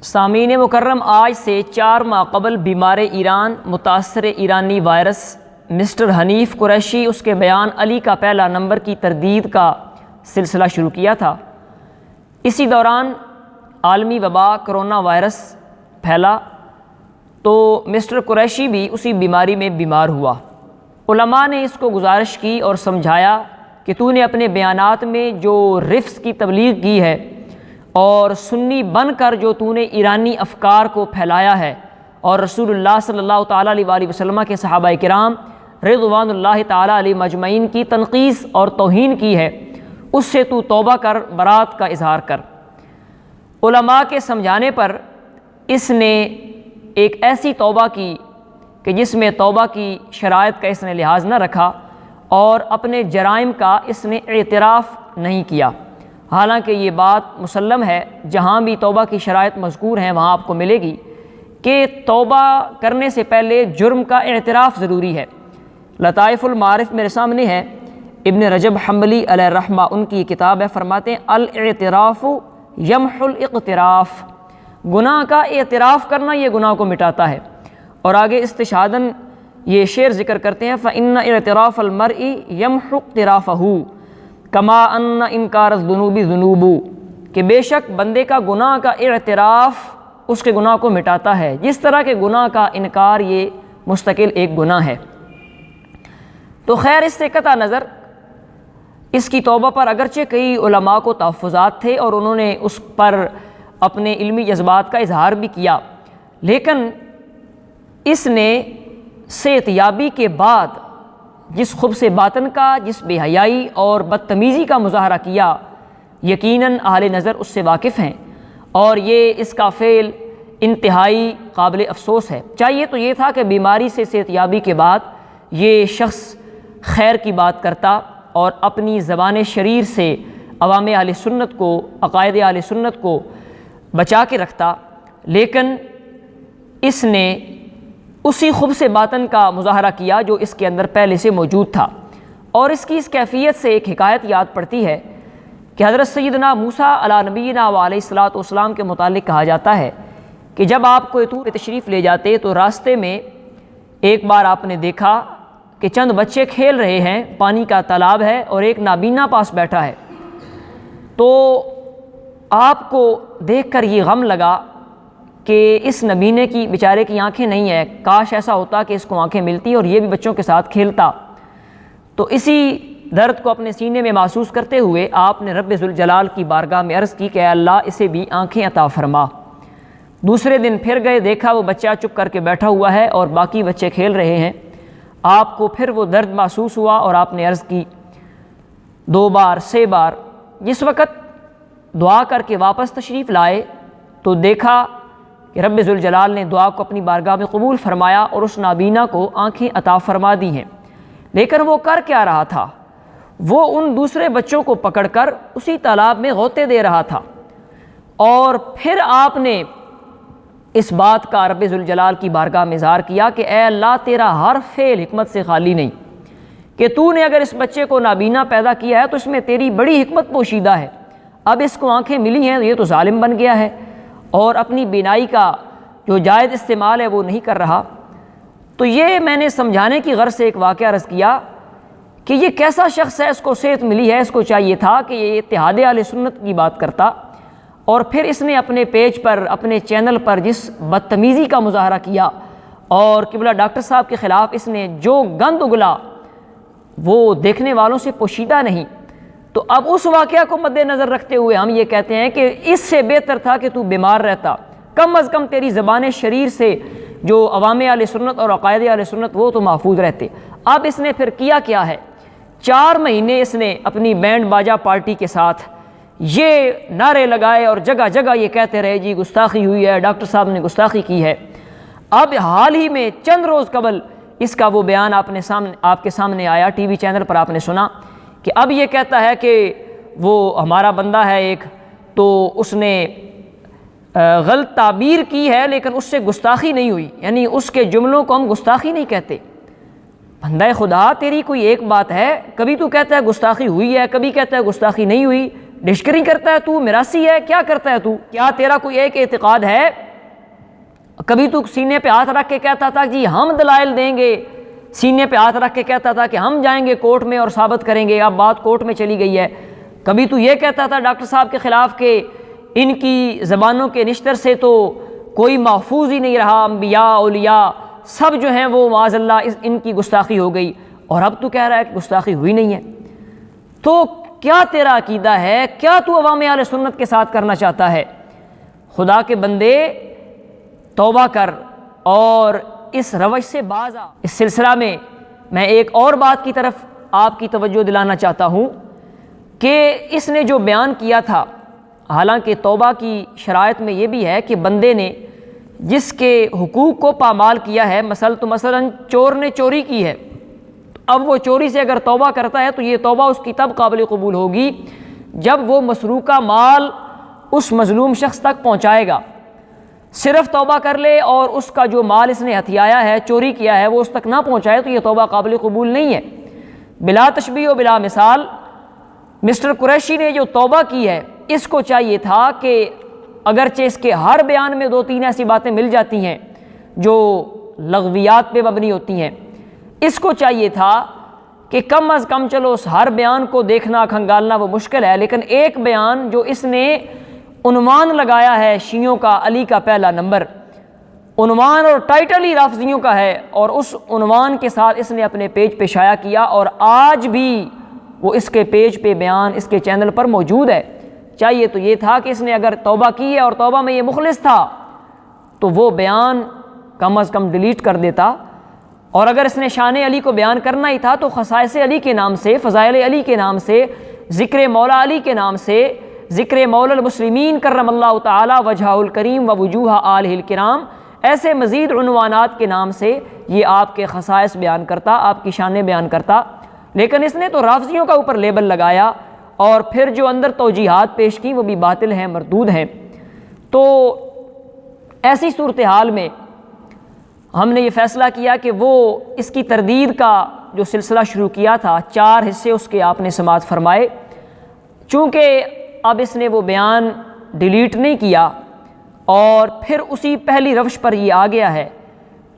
سامعین مکرم، آج سے 4 ماہ قبل بیمار ایران متاثر ایرانی وائرس مسٹر حنیف قریشی اس کے بیان علی کا پہلا نمبر کی تردید کا سلسلہ شروع کیا تھا۔ اسی دوران عالمی وبا کرونا وائرس پھیلا تو مسٹر قریشی بھی اسی بیماری میں بیمار ہوا۔ علماء نے اس کو گزارش کی اور سمجھایا کہ تو نے اپنے بیانات میں جو رفض کی تبلیغ کی ہے اور سنی بن کر جو تو نے ایرانی افکار کو پھیلایا ہے اور رسول اللہ صلی اللہ تعالیٰ علیہ وآلہ وسلم کے صحابہ کرام رضوان اللہ تعالیٰ علیہ مجمعین کی تنقیص اور توہین کی ہے، اس سے تو توبہ کر، برات کا اظہار کر۔ علماء کے سمجھانے پر اس نے ایک ایسی توبہ کی کہ جس میں توبہ کی شرائط کا اس نے لحاظ نہ رکھا اور اپنے جرائم کا اس نے اعتراف نہیں کیا۔ حالانکہ یہ بات مسلم ہے، جہاں بھی توبہ کی شرائط مذکور ہیں وہاں آپ کو ملے گی کہ توبہ کرنے سے پہلے جرم کا اعتراف ضروری ہے۔ لطائف المعارف میرے سامنے ہے، ابن رجب حنبلی علیہ الرحمہ ان کی کتاب ہے، فرماتے ہیں الاعتراف یمحو الاقتراف، گناہ کا اعتراف کرنا یہ گناہ کو مٹاتا ہے۔ اور آگے استشہاداً یہ شعر ذکر کرتے ہیں فَإِنَّ اعتراف المرء یمحو اقترافہ کما ان انکار الذنوب ذنوب، کہ بے شک بندے کا گناہ کا اعتراف اس کے گناہ کو مٹاتا ہے، جس طرح کے گناہ کا انکار یہ مستقل ایک گناہ ہے۔ تو خیر، اس سے قطع نظر اس کی توبہ پر اگرچہ کئی علماء کو تحفظات تھے اور انہوں نے اس پر اپنے علمی جذبات کا اظہار بھی کیا، لیکن اس نے صحتیابی کے بعد جس خبث باطن کا، جس بے حیائی اور بدتمیزی کا مظاہرہ کیا، یقیناً اہل نظر اس سے واقف ہیں اور یہ اس کا فعل انتہائی قابل افسوس ہے۔ چاہیے تو یہ تھا کہ بیماری سے صحتیابی کے بعد یہ شخص خیر کی بات کرتا اور اپنی زبان شریر سے عوام اہل سنت کو، عقائد اہل سنت کو بچا کے رکھتا، لیکن اس نے اسی خبث باطن کا مظاہرہ کیا جو اس کے اندر پہلے سے موجود تھا۔ اور اس کی اس کیفیت سے ایک حکایت یاد پڑتی ہے کہ حضرت سیدنا موسیٰ علیہ نبینا و علیہ الصلاۃ والسلام کے متعلق کہا جاتا ہے کہ جب آپ کوہ طور پہ تشریف لے جاتے تو راستے میں ایک بار آپ نے دیکھا کہ چند بچے کھیل رہے ہیں، پانی کا تالاب ہے اور ایک نابینا پاس بیٹھا ہے۔ تو آپ کو دیکھ کر یہ غم لگا کہ اس نبینے کی بیچارے کی آنکھیں نہیں ہیں، کاش ایسا ہوتا کہ اس کو آنکھیں ملتی اور یہ بھی بچوں کے ساتھ کھیلتا۔ تو اسی درد کو اپنے سینے میں محسوس کرتے ہوئے آپ نے رب ذوالجلال کی بارگاہ میں عرض کی کہ اے اللہ اسے بھی آنکھیں عطا فرما۔ دوسرے دن پھر گئے، دیکھا وہ بچہ چپ کر کے بیٹھا ہوا ہے اور باقی بچے کھیل رہے ہیں۔ آپ کو پھر وہ درد محسوس ہوا اور آپ نے عرض کی 2 بار 3 بار۔ جس وقت دعا کر کے واپس تشریف لائے تو دیکھا کہ رب ذوالجلال نے دعا کو اپنی بارگاہ میں قبول فرمایا اور اس نابینا کو آنکھیں عطا فرما دی ہیں۔ لیکن وہ کر کیا رہا تھا؟ وہ ان دوسرے بچوں کو پکڑ کر اسی تالاب میں غوطے دے رہا تھا۔ اور پھر آپ نے اس بات کا رب ذوالجلال کی بارگاہ میں اظہار کیا کہ اے اللہ تیرا ہر فعل حکمت سے خالی نہیں، کہ تو نے اگر اس بچے کو نابینا پیدا کیا ہے تو اس میں تیری بڑی حکمت پوشیدہ ہے۔ اب اس کو آنکھیں ملی ہیں، یہ تو ظالم بن گیا ہے اور اپنی بینائی کا جو جائز استعمال ہے وہ نہیں کر رہا۔ تو یہ میں نے سمجھانے کی غرض سے ایک واقعہ عرض کیا کہ یہ کیسا شخص ہے، اس کو صحت ملی ہے، اس کو چاہیے تھا کہ یہ اتحاد اہل سنت کی بات کرتا، اور پھر اس نے اپنے پیج پر، اپنے چینل پر جس بدتمیزی کا مظاہرہ کیا اور قبلہ ڈاکٹر صاحب کے خلاف اس نے جو گند اگلا وہ دیکھنے والوں سے پوشیدہ نہیں۔ تو اب اس واقعہ کو مد نظر رکھتے ہوئے ہم یہ کہتے ہیں کہ اس سے بہتر تھا کہ تو بیمار رہتا، کم از کم تیری زبان شریر سے جو عوام اہل سنت اور عقائد اہل سنت وہ تو محفوظ رہتے۔ اب اس نے پھر کیا ہے، 4 مہینے اس نے اپنی بینڈ باجا پارٹی کے ساتھ یہ نعرے لگائے اور جگہ جگہ یہ کہتے رہے جی گستاخی ہوئی ہے، ڈاکٹر صاحب نے گستاخی کی ہے۔ اب حال ہی میں چند روز قبل اس کا وہ بیان آپ کے سامنے آیا، ٹی وی چینل پر آپ نے سنا کہ اب یہ کہتا ہے کہ وہ ہمارا بندہ ہے ایک، تو اس نے غلط تعبیر کی ہے لیکن اس سے گستاخی نہیں ہوئی، یعنی اس کے جملوں کو ہم گستاخی نہیں کہتے۔ بندہ خدا تیری کوئی ایک بات ہے، کبھی تو کہتا ہے گستاخی ہوئی ہے، کبھی کہتا ہے گستاخی نہیں ہوئی، ڈشکری کرتا ہے تو، میراثی ہے، کیا کرتا ہے تو؟ کیا تیرا کوئی ایک اعتقاد ہے؟ کبھی تو سینے پہ ہاتھ رکھ کے کہتا تھا جی ہم دلائل دیں گے، سینے پہ ہاتھ رکھ کے کہتا تھا کہ ہم جائیں گے کورٹ میں اور ثابت کریں گے، اب بات کورٹ میں چلی گئی ہے۔ کبھی تو یہ کہتا تھا ڈاکٹر صاحب کے خلاف کہ ان کی زبانوں کے نشتر سے تو کوئی محفوظ ہی نہیں رہا، انبیاء اولیاء سب جو ہیں وہ معاذ اللہ ان کی گستاخی ہو گئی، اور اب تو کہہ رہا ہے کہ گستاخی ہوئی نہیں ہے۔ تو کیا تیرا عقیدہ ہے؟ کیا تو عوام اہل سنت کے ساتھ کرنا چاہتا ہے؟ خدا کے بندے توبہ کر اور اس روش سے باز آ۔ اس سلسلہ میں میں ایک اور بات کی طرف آپ کی توجہ دلانا چاہتا ہوں کہ اس نے جو بیان کیا تھا، حالانکہ توبہ کی شرائط میں یہ بھی ہے کہ بندے نے جس کے حقوق کو پامال کیا ہے، مثلاً چور نے چوری کی ہے، اب وہ چوری سے اگر توبہ کرتا ہے تو یہ توبہ اس کی تب قابل قبول ہوگی جب وہ مسروقہ مال اس مظلوم شخص تک پہنچائے گا۔ صرف توبہ کر لے اور اس کا جو مال اس نے ہتھیایا ہے، چوری کیا ہے، وہ اس تک نہ پہنچائے تو یہ توبہ قابل قبول نہیں ہے۔ بلا تشبیہ و بلا مثال مسٹر قریشی نے جو توبہ کی ہے، اس کو چاہیے تھا کہ اگرچہ اس کے ہر بیان میں 2-3 ایسی باتیں مل جاتی ہیں جو لغویات پہ مبنی ہوتی ہیں، اس کو چاہیے تھا کہ کم از کم چلو اس ہر بیان کو دیکھنا کھنگالنا وہ مشکل ہے، لیکن ایک بیان جو اس نے عنوان لگایا ہے شیعوں کا علی کا پہلا نمبر، عنوان اور ٹائٹل ہی رافضیوں کا ہے، اور اس عنوان کے ساتھ اس نے اپنے پیج پہ شائع کیا، اور آج بھی وہ اس کے پیج پہ بیان اس کے چینل پر موجود ہے۔ چاہیے تو یہ تھا کہ اس نے اگر توبہ کی ہے اور توبہ میں یہ مخلص تھا تو وہ بیان کم از کم ڈیلیٹ کر دیتا، اور اگر اس نے شان علی کو بیان کرنا ہی تھا تو خصائص علی کے نام سے، فضائل علی کے نام سے، ذکر مولا علی کے نام سے، ذکر مولا المسلمین کرم اللہ تعالی وجہہ الکریم و وجوہ آلہ الکرام، ایسے مزید عنوانات کے نام سے یہ آپ کے خصائص بیان کرتا، آپ کی شانیں بیان کرتا، لیکن اس نے تو رافضیوں کا اوپر لیبل لگایا، اور پھر جو اندر توجیہات پیش کی وہ بھی باطل ہیں، مردود ہیں۔ تو ایسی صورتحال میں ہم نے یہ فیصلہ کیا کہ وہ اس کی تردید کا جو سلسلہ شروع کیا تھا، 4 حصے اس کے آپ نے سماعت فرمائے۔ چونکہ اب اس نے وہ بیان ڈیلیٹ نہیں کیا اور پھر اسی پہلی روش پر یہ آ گیا ہے،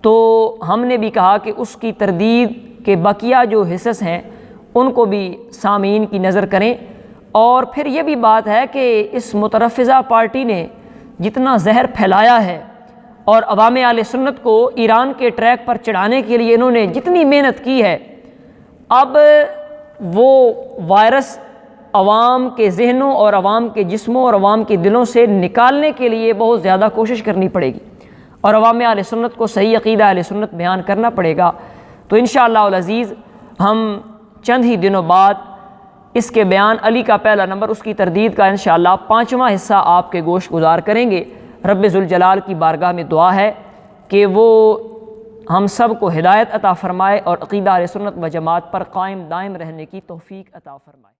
تو ہم نے بھی کہا کہ اس کی تردید کے بقیہ جو حصص ہیں ان کو بھی سامعین کی نظر کریں، اور پھر یہ بھی بات ہے کہ اس مترفضہ پارٹی نے جتنا زہر پھیلایا ہے اور عوام اہل سنت کو ایران کے ٹریک پر چڑھانے کے لیے انہوں نے جتنی محنت کی ہے، اب وہ وائرس عوام کے ذہنوں اور عوام کے جسموں اور عوام کے دلوں سے نکالنے کے لیے بہت زیادہ کوشش کرنی پڑے گی، اور عوام اہل سنت کو صحیح عقیدہ اہل سنت بیان کرنا پڑے گا۔ تو انشاءاللہ العزیز ہم چند ہی دنوں بعد اس کے بیان علی کا پہلا نمبر، اس کی تردید کا انشاءاللہ 5واں حصہ آپ کے گوش گزار کریں گے۔ رب ذوالجلال کی بارگاہ میں دعا ہے کہ وہ ہم سب کو ہدایت عطا فرمائے اور عقیدہ اہل سنت و جماعت پر قائم دائم رہنے کی توفیق عطا فرمائے۔